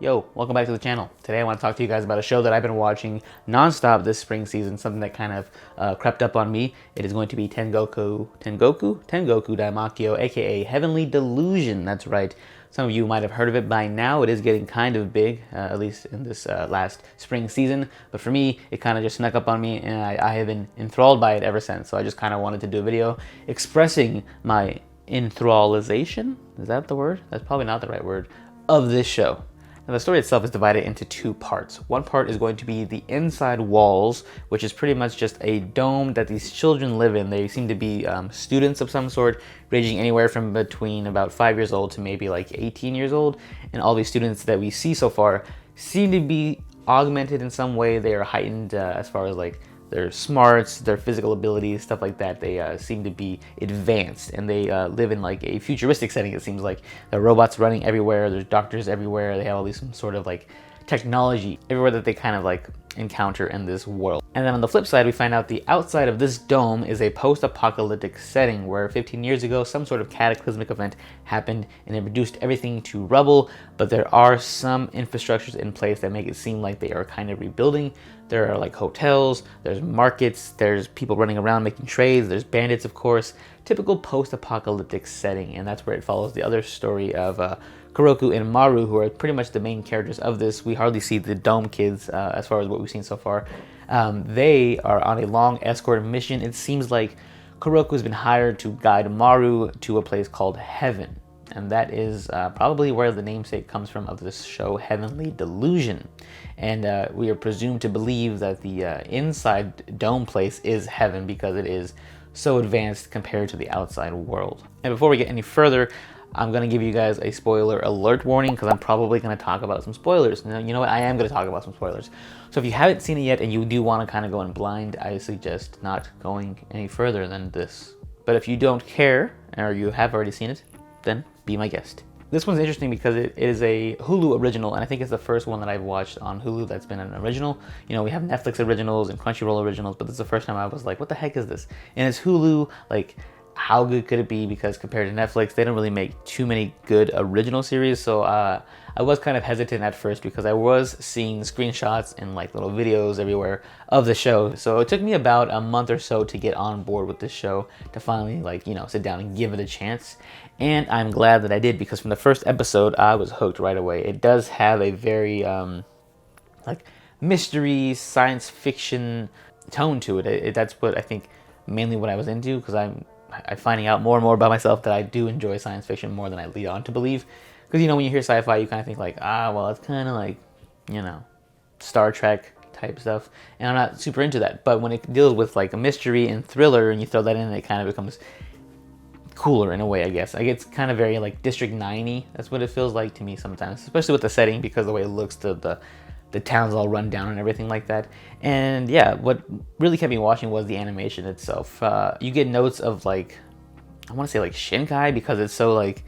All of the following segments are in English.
Yo, welcome back to the channel. Today I want to talk to you guys about a show that I've been watching non-stop this spring season, something that kind of crept up on me. It is going to be Tengoku Daimakyo, aka Heavenly Delusion. That's right. Some of you might have heard of it by now. It is getting kind of big, at least in this last spring season. But for me, it kind of just snuck up on me, and I have been enthralled by it ever since. So I just kind of wanted to do a video expressing my enthrallization. Is that the word? That's probably not the right word. Of this show. Now, the story itself is divided into two parts. One part is going to be the inside walls, which is pretty much just a dome that these children live in. They seem to be students of some sort, ranging anywhere from between about 5 years old to maybe like 18 years old. And all these students that we see so far seem to be augmented in some way. They are heightened as far as like their smarts, their physical abilities, stuff like that. They seem to be advanced, and they live in like a futuristic setting. It seems like there are robots running everywhere. There's doctors everywhere. They have all these some sort of like technology everywhere that they kind of like encounter in this world. And then on the flip side, we find out the outside of this dome is a post-apocalyptic setting where 15 years ago some sort of cataclysmic event happened and it reduced everything to rubble, but there are some infrastructures in place that make it seem like they are kind of rebuilding. There are like hotels, there's markets, there's people running around making trades, there's bandits, of course. Typical post-apocalyptic setting, and that's where it follows the other story of Kuroku and Maru, who are pretty much the main characters of this. We hardly see the Dome kids as far as what we've seen so far. They are on a long escort mission. It seems like Kuroku has been hired to guide Maru to a place called Heaven. And that is probably where the namesake comes from of this show, Heavenly Delusion. And we are presumed to believe that the inside dome place is heaven because it is so advanced compared to the outside world. And before we get any further, I'm going to give you guys a spoiler alert warning because I'm probably going to talk about some spoilers. Now, you know what? I am going to talk about some spoilers. So if you haven't seen it yet and you do want to kind of go in blind, I suggest not going any further than this. But if you don't care, or you have already seen it, then be my guest. This one's interesting because it is a Hulu original, and I think it's the first one that I've watched on Hulu that's been an original. You know, we have Netflix originals and Crunchyroll originals, but this is the first time I was like, what the heck is this? And it's Hulu. Like, how good could it be? Because compared to Netflix, they don't really make too many good original series. So I was kind of hesitant at first because I was seeing screenshots and like little videos everywhere of the show. So it took me about a month or so to get on board with this show, to finally like, you know, sit down and give it a chance. And I'm glad that I did, because from the first episode, I was hooked right away. It does have a very like mystery, science fiction tone to it. That's what I think mainly what I was into, because I'm finding out more and more about myself that I do enjoy science fiction more than I lead on to believe. Because, you know, when you hear sci-fi, you kind of think like, well, it's kind of like, you know, Star Trek type stuff. And I'm not super into that. But when it deals with like a mystery and thriller and you throw that in, it kind of becomes cooler in a way, I guess. Like, it's kind of very like District 9-y. That's what it feels like to me sometimes, especially with the setting, because the way it looks, the town's all run down and everything like that. And yeah, what really kept me watching was the animation itself. You get notes of like, I want to say like Shinkai, because it's so like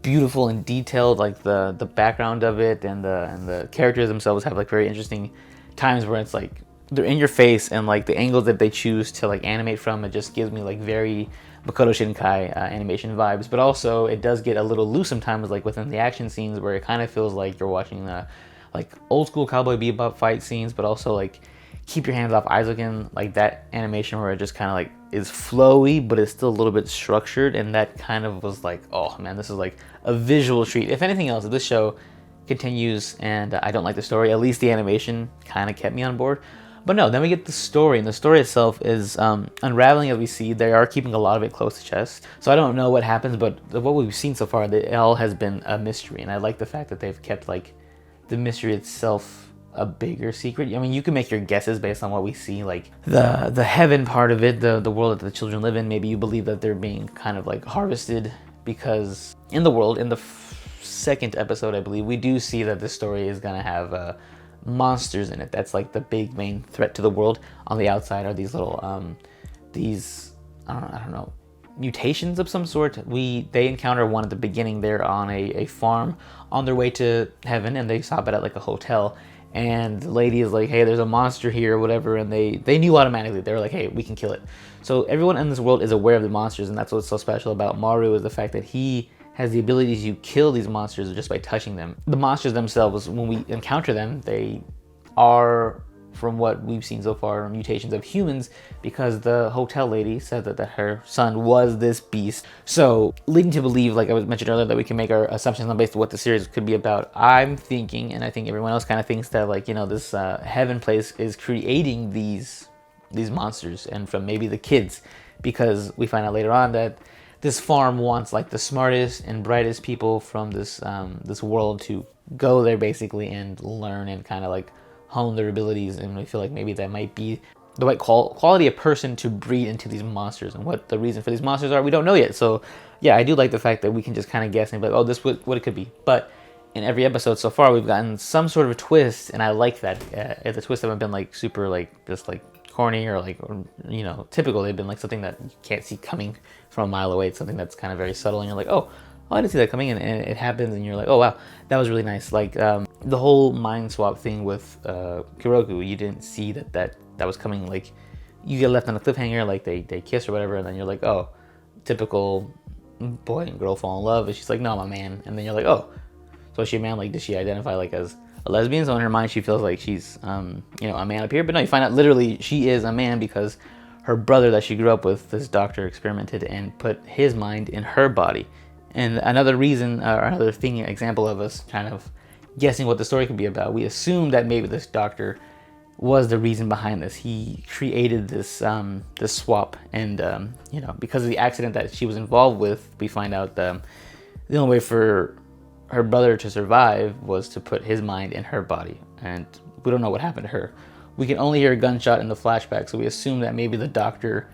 beautiful and detailed, like the background of it, and the characters themselves have like very interesting times where it's like they're in your face, and like the angles that they choose to like animate from, it just gives me like very Makoto Shinkai animation vibes. But also it does get a little loose sometimes, like within the action scenes, where it kind of feels like you're watching the like old school Cowboy Bebop fight scenes, but also like Keep Your Hands Off Eizouken, like that animation where it just kind of like is flowy, but it's still a little bit structured. And that kind of was like, oh man, this is like a visual treat. If anything else, if this show continues and I don't like the story, at least the animation kind of kept me on board. But no, then we get the story, and the story itself is unraveling as we see. They are keeping a lot of it close to chest. So I don't know what happens, but what we've seen so far, it all has been a mystery. And I like the fact that they've kept like the mystery itself a bigger secret. I mean, you can make your guesses based on what we see, like the heaven part of it, the world that the children live in. Maybe you believe that they're being kind of like harvested, because in the world, in the second episode, I believe, we do see that this story is gonna have monsters in it. That's like the big main threat to the world. On the outside are these little I don't know, mutations of some sort. They encounter one at the beginning. They're on a farm on their way to heaven, and they stop it at like a hotel, and the lady is like, hey, there's a monster here or whatever, and they knew automatically. They were like, hey, we can kill it. So everyone in this world is aware of the monsters, and that's what's so special about Maru, is the fact that he has the ability to kill these monsters just by touching them. The monsters themselves, when we encounter them, they are, from what we've seen so far, mutations of humans, because the hotel lady said that her son was this beast. So leading to believe, like I was mentioned earlier, that we can make our assumptions on based on what the series could be about. I'm thinking, and I think everyone else kind of thinks, that like, you know, this heaven place is creating these monsters, and from maybe the kids, because we find out later on that this farm wants like the smartest and brightest people from this world to go there basically and learn and kind of like hone their abilities, and we feel like maybe that might be the right quality of person to breed into these monsters. And what the reason for these monsters are, we don't know yet. So yeah, I do like the fact that we can just kind of guess and be like, oh, this is what it could be. But in every episode so far, we've gotten some sort of a twist, and I like that. If the twists haven't been like super like just like corny or like, or, you know, typical, they've been like something that you can't see coming from a mile away. It's something that's kind of very subtle, and you're like, oh, I didn't see that coming in, and it happens, and you're like, oh wow, that was really nice. Like the whole mind swap thing with Kuroku, you didn't see that was coming. Like you get left on a cliffhanger, like they kiss or whatever, and then you're like, oh, typical boy and girl fall in love, and she's like, no, I'm a man, and then you're like, oh, so is she a man? Like, does she identify like as a lesbian? So in her mind, she feels like she's you know, a man up here, but no, you find out literally she is a man, because her brother that she grew up with, this doctor, experimented and put his mind in her body. And another reason, or another thing, example of us kind of guessing what the story could be about, we assume that maybe this doctor was the reason behind this. He created this this swap, and you know, because of the accident that she was involved with, we find out the only way for her brother to survive was to put his mind in her body, and we don't know what happened to her. We can only hear a gunshot in the flashback, so we assume that maybe the doctor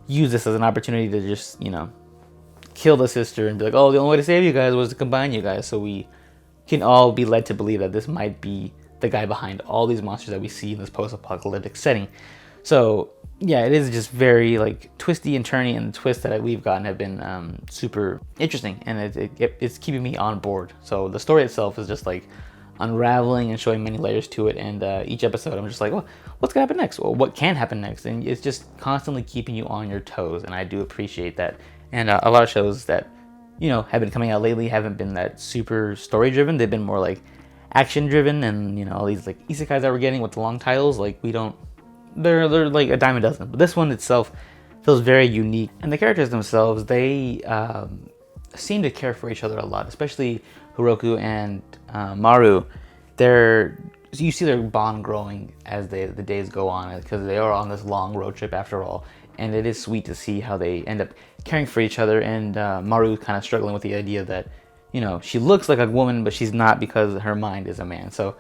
used this as an opportunity to just, you know, kill the sister and be like, oh, the only way to save you guys was to combine you guys. So we can all be led to believe that this might be the guy behind all these monsters that we see in this post-apocalyptic setting. So yeah, it is just very like twisty and turny, and the twists that we've gotten have been super interesting, and it's keeping me on board. So the story itself is just like unraveling and showing many layers to it, and each episode I'm just like, well, what's gonna happen next? Well, what can happen next? And it's just constantly keeping you on your toes, and I do appreciate that. And a lot of shows that, you know, have been coming out lately haven't been that super story driven. They've been more like action driven, and you know, all these like isekais that we're getting with the long titles, like they're like a dime a dozen. But this one itself feels very unique, and the characters themselves, they seem to care for each other a lot, especially Hiroku and Maru. You see their bond growing as the days go on, because they are on this long road trip after all. And it is sweet to see how they end up caring for each other, and Maru kind of struggling with the idea that, you know, she looks like a woman, but she's not, because her mind is a man. So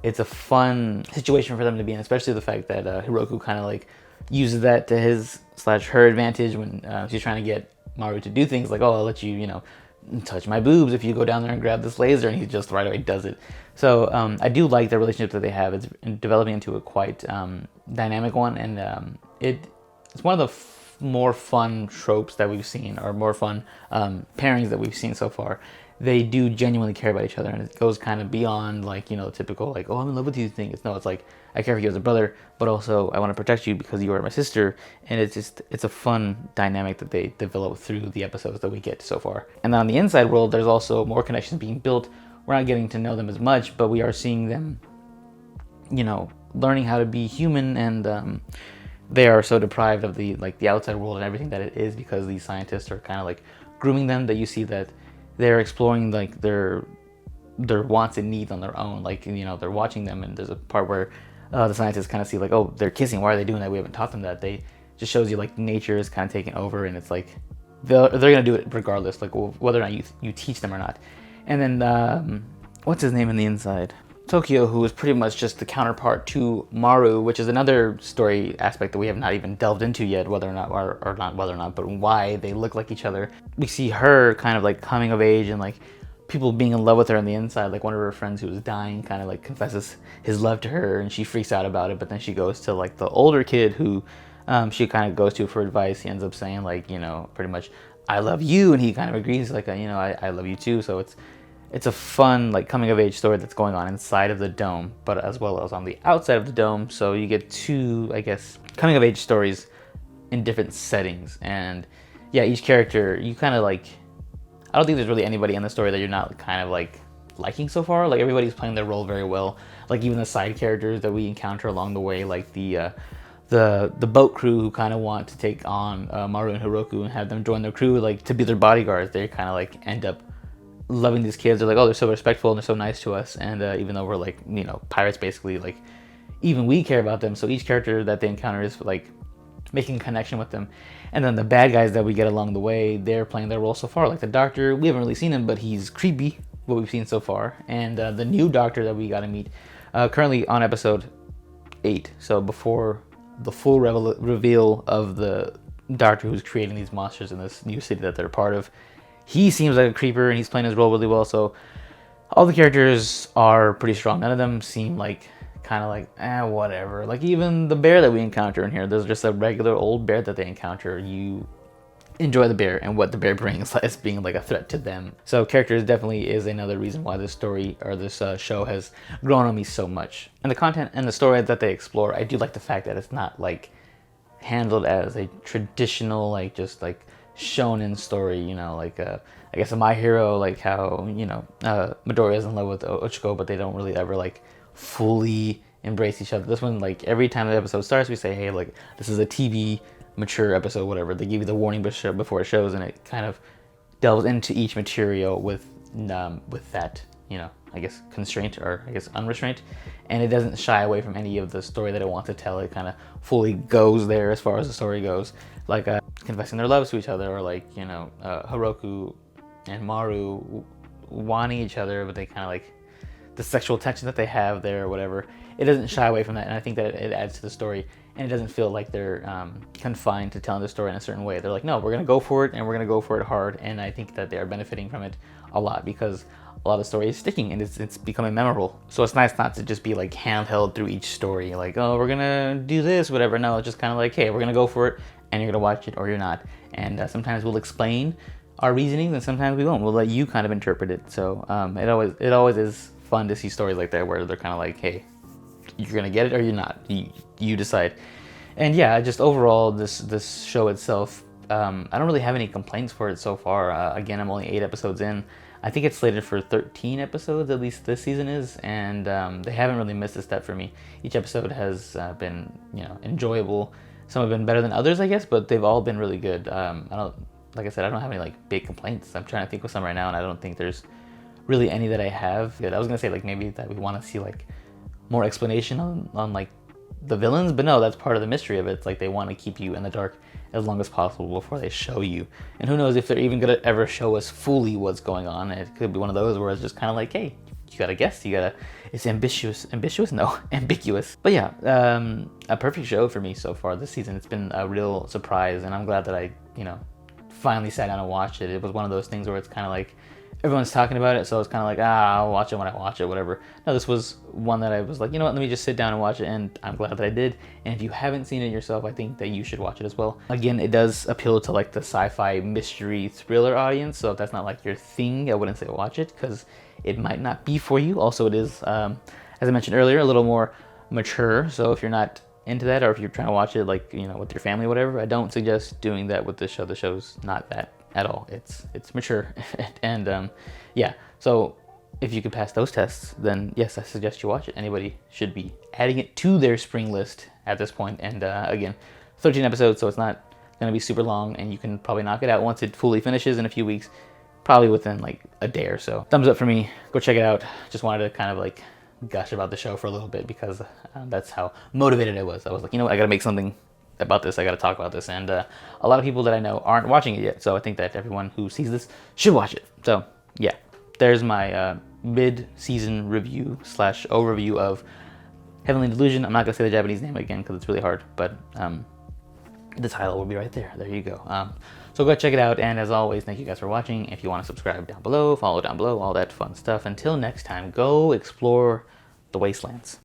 it's a fun situation for them to be in, especially the fact that Hiroku kind of like uses that to his/her advantage when she's trying to get Maru to do things like, oh, I'll let you, you know, touch my boobs if you go down there and grab this laser, and he just right away does it. So I do like the relationship that they have. It's developing into a quite dynamic one, and it's one of the more fun tropes that we've seen, or more fun pairings that we've seen so far. They do genuinely care about each other, and it goes kind of beyond like, you know, the typical like, oh, I'm in love with you thing. It's like, I care for you as a brother, but also I want to protect you because you are my sister. And it's a fun dynamic that they develop through the episodes that we get so far. And then on the inside world, there's also more connections being built. We're not getting to know them as much, but we are seeing them, you know, learning how to be human, and they are so deprived of the outside world and everything that it is, because these scientists are kind of like grooming them, that you see that they're exploring like their wants and needs on their own. Like, you know, they're watching them, and there's a part where the scientists kind of see like, oh, they're kissing. Why are they doing that? We haven't taught them that. They just shows you like nature is kind of taking over, and it's like they're gonna do it regardless, like whether or not you teach them or not. And then what's his name in the inside? Tokyo, who is pretty much just the counterpart to Maru, which is another story aspect that we have not even delved into yet, whether or not, but why they look like each other. We see her kind of like coming of age, and like people being in love with her on the inside. Like one of her friends who was dying kind of like confesses his love to her, and she freaks out about it, but then she goes to like the older kid who she kind of goes to for advice. He ends up saying like, you know, pretty much, I love you, and he kind of agrees like, you know, I love you too. So it's a fun like coming of age story that's going on inside of the dome, but as well as on the outside of the dome. So you get two, I guess, coming of age stories in different settings. And yeah, each character you kind of like, I don't think there's really anybody in the story that you're not kind of like liking so far. Like everybody's playing their role very well. Like even the side characters that we encounter along the way, like the boat crew who kind of want to take on Maru and Hiroku and have them join their crew, like to be their bodyguards. They kind of like end up loving these kids. They're like, oh, they're so respectful and they're so nice to us. And even though we're like, you know, pirates basically, like even we care about them. So each character that they encounter is like making a connection with them. And then the bad guys that we get along the way, they're playing their role so far. Like the doctor, we haven't really seen him, but he's creepy, what we've seen so far. And the new doctor that we got to meet, currently on episode 8. So before the full reveal of the doctor who's creating these monsters in this new city that they're part of. He seems like a creeper and he's playing his role really well. So all the characters are pretty strong. None of them seem like kind of like, whatever. Like even the bear that we encounter in here, there's just a regular old bear that they encounter. You enjoy the bear and what the bear brings as being like a threat to them. So characters definitely is another reason why this story or this show has grown on me so much. And the content and the story that they explore, I do like the fact that it's not like handled as a traditional like just like shonen story, you know, like I guess a My Hero, like how, you know, Midoriya is in love with Ochiko, but they don't really ever like fully embrace each other. This one, like every time the episode starts, we say, hey, like this is a TV mature episode, whatever. They give you the warning before it shows, and it kind of delves into each material with that, you know, I guess constraint or I guess unrestraint, and it doesn't shy away from any of the story that it wants to tell. It kind of fully goes there as far as the story goes, like confessing their loves to each other, or like, you know, Hiroku and Maru wanting each other, but they kind of like the sexual tension that they have there or whatever. It doesn't shy away from that, and I think that it adds to the story, and it doesn't feel like they're confined to telling the story in a certain way. They're like, no, we're gonna go for it, and we're gonna go for it hard, and I think that they are benefiting from it a lot because a lot of the story is sticking and it's becoming memorable. So it's nice not to just be like handheld through each story, like, oh, we're gonna do this, whatever. No, it's just kind of like, hey, we're gonna go for it, and you're gonna watch it or you're not. And sometimes we'll explain our reasoning, and sometimes we won't. We'll let you kind of interpret it. So it always is fun to see stories like that where they're kind of like, hey, you're gonna get it or you're not. You decide. And yeah, just overall, this show itself, I don't really have any complaints for it so far. Again, I'm only 8 episodes in. I think it's slated for 13 episodes, at least this season is, and they haven't really missed a step for me. Each episode has been, you know, enjoyable. Some have been better than others, I guess, but they've all been really good. Like I said, I don't have any like big complaints. I'm trying to think of some right now, and I don't think there's really any that I have. I was gonna say like maybe that we want to see like more explanation on like the villains, but no, that's part of the mystery of it. It's like they want to keep you in the dark as long as possible before they show you. And who knows if they're even gonna ever show us fully what's going on. It could be one of those where it's just kind of like, hey, you gotta guess, it's ambitious, no, ambiguous. But yeah, a perfect show for me so far this season. It's been a real surprise, and I'm glad that I, you know, finally sat down and watched it. It was one of those things where it's kind of like, everyone's talking about it, so it's kind of like, I'll watch it when I watch it, whatever. No, this was one that I was like, you know what, let me just sit down and watch it, and I'm glad that I did. And if you haven't seen it yourself, I think that you should watch it as well. Again, it does appeal to like the sci-fi mystery thriller audience, so if that's not like your thing, I wouldn't say watch it, because it might not be for you. Also, it is, as I mentioned earlier, a little more mature, so if you're not into that, or if you're trying to watch it like, you know, with your family or whatever, I don't suggest doing that with this show. The show's not that at all. It's mature. And yeah, so if you can pass those tests, then yes, I suggest you watch it. Anybody should be adding it to their spring list at this point. And again, 13 episodes, so it's not gonna be super long, and you can probably knock it out once it fully finishes in a few weeks, probably within like a day or so. Thumbs up for me, go check it out. Just wanted to kind of like gush about the show for a little bit, because that's how motivated I was. I was like, you know what, I gotta make something about this, I gotta talk about this. And a lot of people that I know aren't watching it yet, so I think that everyone who sees this should watch it. So yeah, there's my mid-season review / overview of Heavenly Delusion. I'm not gonna say the Japanese name again because it's really hard, but the title will be right there. There you go. So go check it out, and as always, thank you guys for watching. If you want to subscribe down below, follow down below, all that fun stuff. Until next time, go explore the wastelands.